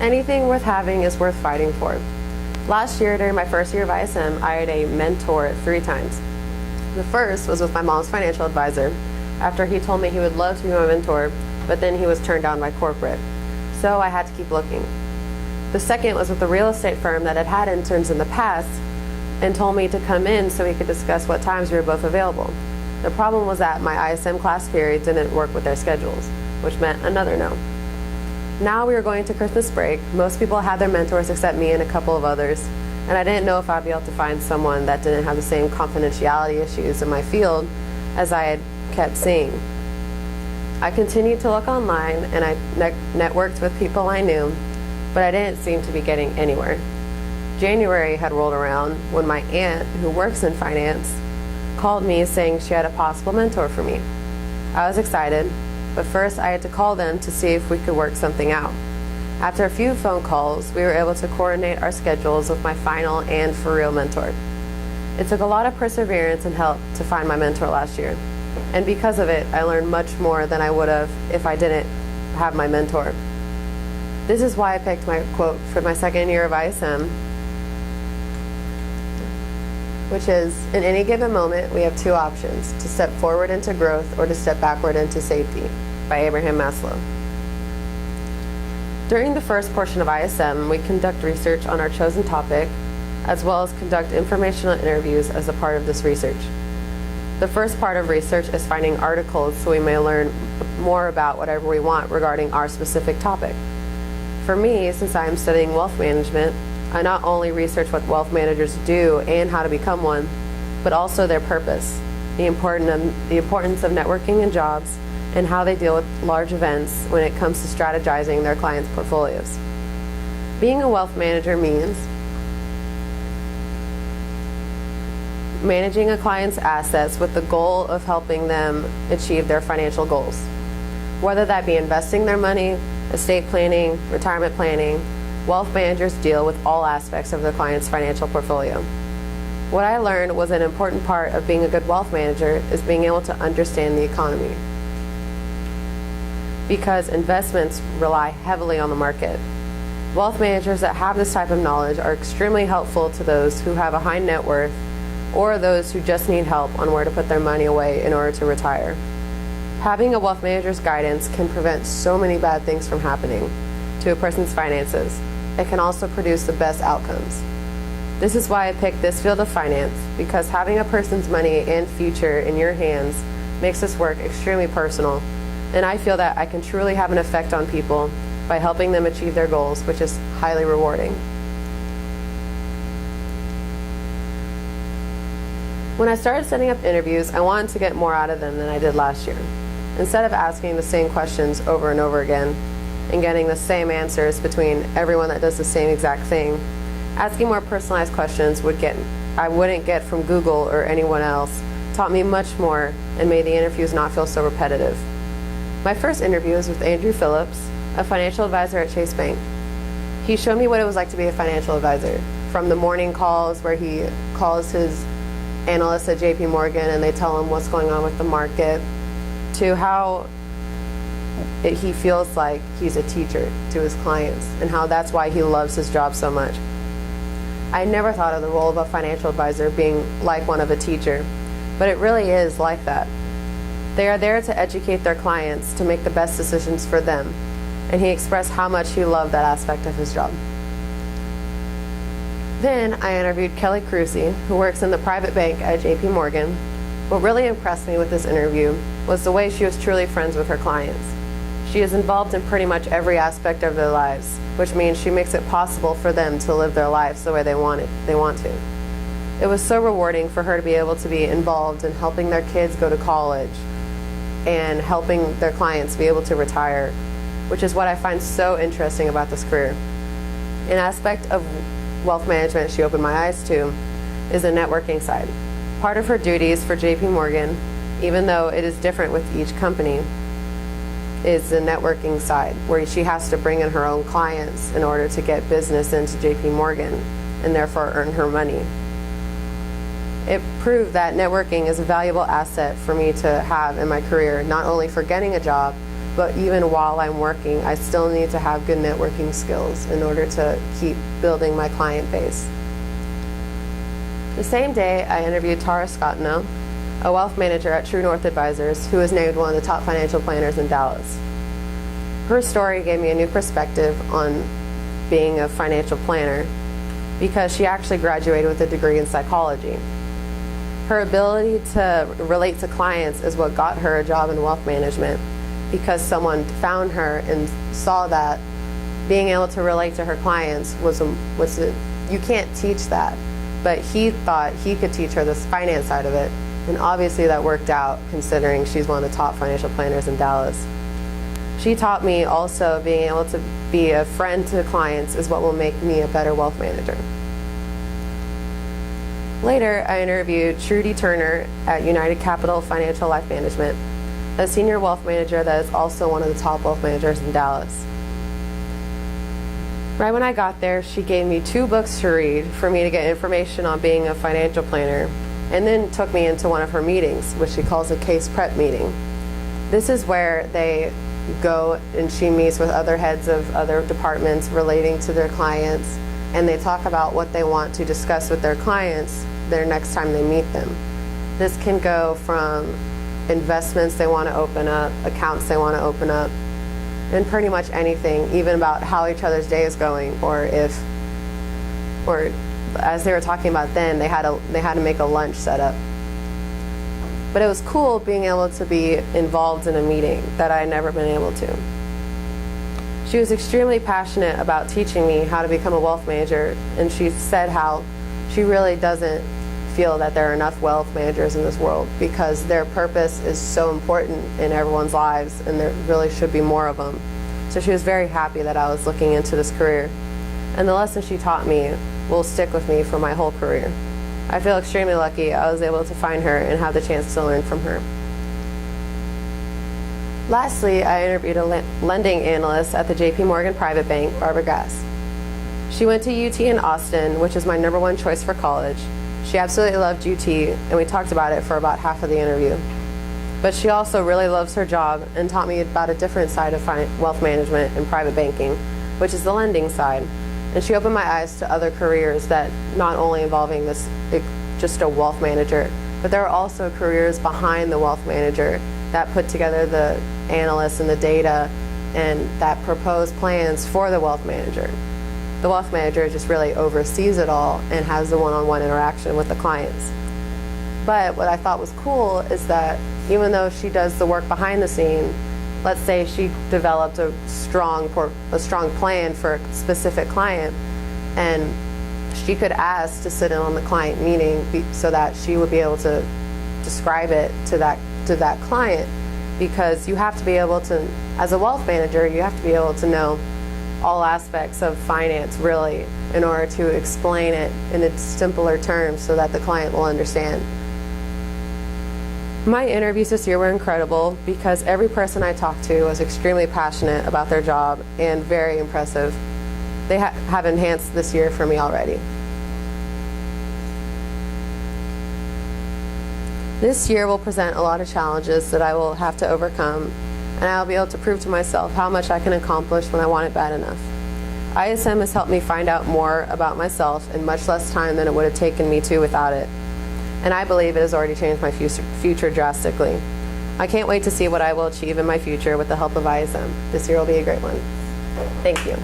Anything worth having is worth fighting for. Last year, during my first year of ISM, I had a mentor 3 times. The first was with my mom's financial advisor, after he told me he would love to be my mentor, but then he was turned down by corporate. So I had to keep looking. The second was with a real estate firm that had had interns in the past and told me to come in so we could discuss what times we were both available. The problem was that my ISM class period didn't work with their schedules, which meant another no. Now we were going to Christmas break. Most people had their mentors except me and a couple of others, and I didn't know if I'd be able to find someone that didn't have the same confidentiality issues in my field as I had kept seeing. I continued to look online and I networked with people I knew, but I didn't seem to be getting anywhere. January had rolled around when my aunt, who works in finance, called me saying she had a possible mentor for me. I was excited, but first I had to call them to see if we could work something out. After a few phone calls, we were able to coordinate our schedules with my final and for real mentor. It took a lot of perseverance and help to find my mentor last year, and because of it, I learned much more than I would have if I didn't have my mentor. This is why I picked my quote for my second year of ISM, which is, in any given moment, we have 2 options, to step forward into growth or to step backward into safety, by Abraham Maslow. During the first portion of ISM, we conduct research on our chosen topic, as well as conduct informational interviews as a part of this research. The first part of research is finding articles so we may learn more about whatever we want regarding our specific topic. For me, since I am studying wealth management, I not only research what wealth managers do and how to become one, but also their purpose, the importance of networking and jobs, and how they deal with large events when it comes to strategizing their clients' portfolios. Being a wealth manager means managing a client's assets with the goal of helping them achieve their financial goals, whether that be investing their money, estate planning, retirement planning. Wealth managers deal with all aspects of their client's financial portfolio. What I learned was an important part of being a good wealth manager is being able to understand the economy, because investments rely heavily on the market. Wealth managers that have this type of knowledge are extremely helpful to those who have a high net worth or those who just need help on where to put their money away in order to retire. Having a wealth manager's guidance can prevent so many bad things from happening to a person's finances. It can also produce the best outcomes. This is why I picked this field of finance, because having a person's money and future in your hands makes this work extremely personal, and I feel that I can truly have an effect on people by helping them achieve their goals, which is highly rewarding. When I started setting up interviews, I wanted to get more out of them than I did last year. Instead of asking the same questions over and over again and getting the same answers between everyone that does the same exact thing, asking more personalized questions I wouldn't get from Google or anyone else taught me much more and made the interviews not feel so repetitive. My first interview was with Andrew Phillips, a financial advisor at Chase Bank. He showed me what it was like to be a financial advisor, from the morning calls where he calls his analysts at JP Morgan and they tell him what's going on with the market, to how he feels like he's a teacher to his clients and how that's why he loves his job so much. I never thought of the role of a financial advisor being like one of a teacher, but it really is like that. They are there to educate their clients to make the best decisions for them, and he expressed how much he loved that aspect of his job. Then I interviewed Kelly Cruzy, who works in the private bank at JP Morgan. What really impressed me with this interview was the way she was truly friends with her clients. She is involved in pretty much every aspect of their lives, which means she makes it possible for them to live their lives the way they want to. It was so rewarding for her to be able to be involved in helping their kids go to college and helping their clients be able to retire, which is what I find so interesting about this career. An aspect of wealth management she opened my eyes to is the networking side. Part of her duties for JP Morgan, even though it is different with each company, is the networking side, where she has to bring in her own clients in order to get business into JP Morgan and therefore earn her money. It proved that networking is a valuable asset for me to have in my career, not only for getting a job, but even while I'm working, I still need to have good networking skills in order to keep building my client base. The same day, I interviewed Tara Scottino, a wealth manager at True North Advisors, who was named one of the top financial planners in Dallas. Her story gave me a new perspective on being a financial planner because she actually graduated with a degree in psychology. Her ability to relate to clients is what got her a job in wealth management, because someone found her and saw that being able to relate to her clients you can't teach that, but he thought he could teach her the finance side of it, and obviously that worked out considering she's one of the top financial planners in Dallas. She taught me also being able to be a friend to clients is what will make me a better wealth manager. Later, I interviewed Trudy Turner at United Capital Financial Life Management, a senior wealth manager that is also one of the top wealth managers in Dallas. Right when I got there, she gave me 2 books to read for me to get information on being a financial planner, and then took me into one of her meetings, which she calls a case prep meeting. This is where they go and she meets with other heads of other departments relating to their clients, and they talk about what they want to discuss with their clients their next time they meet them. This can go from investments they want to open up, accounts they want to open up, and pretty much anything, even about how each other's day is going, or as they were talking about then, they had to make a lunch setup. But it was cool being able to be involved in a meeting that I had never been able to. She was extremely passionate about teaching me how to become a wealth manager, and she said how she really doesn't feel that there are enough wealth managers in this world because their purpose is so important in everyone's lives, and there really should be more of them. So she was very happy that I was looking into this career. And the lesson she taught me will stick with me for my whole career. I feel extremely lucky I was able to find her and have the chance to learn from her. Lastly, I interviewed a lending analyst at the JP Morgan Private Bank, Barbara Gass. She went to UT in Austin, which is my #1 choice for college. She absolutely loved UT, and we talked about it for about half of the interview. But she also really loves her job and taught me about a different side of wealth management and private banking, which is the lending side. And she opened my eyes to other careers that not only involving just a wealth manager, but there are also careers behind the wealth manager that put together the analysts and the data and that propose plans for the wealth manager. The wealth manager just really oversees it all and has the one-on-one interaction with the clients. But what I thought was cool is that even though she does the work behind the scene, let's say she developed a strong plan for a specific client, and she could ask to sit in on the client meeting so that she would be able to describe it to that client, because you have to be able to, as a wealth manager, you have to be able to know all aspects of finance really in order to explain it in its simpler terms so that the client will understand. My interviews this year were incredible because every person I talked to was extremely passionate about their job and very impressive. They have enhanced this year for me already. This year will present a lot of challenges that I will have to overcome, and I'll be able to prove to myself how much I can accomplish when I want it bad enough. ISM has helped me find out more about myself in much less time than it would have taken me to without it. And I believe it has already changed my future drastically. I can't wait to see what I will achieve in my future with the help of ISM. This year will be a great one. Thank you.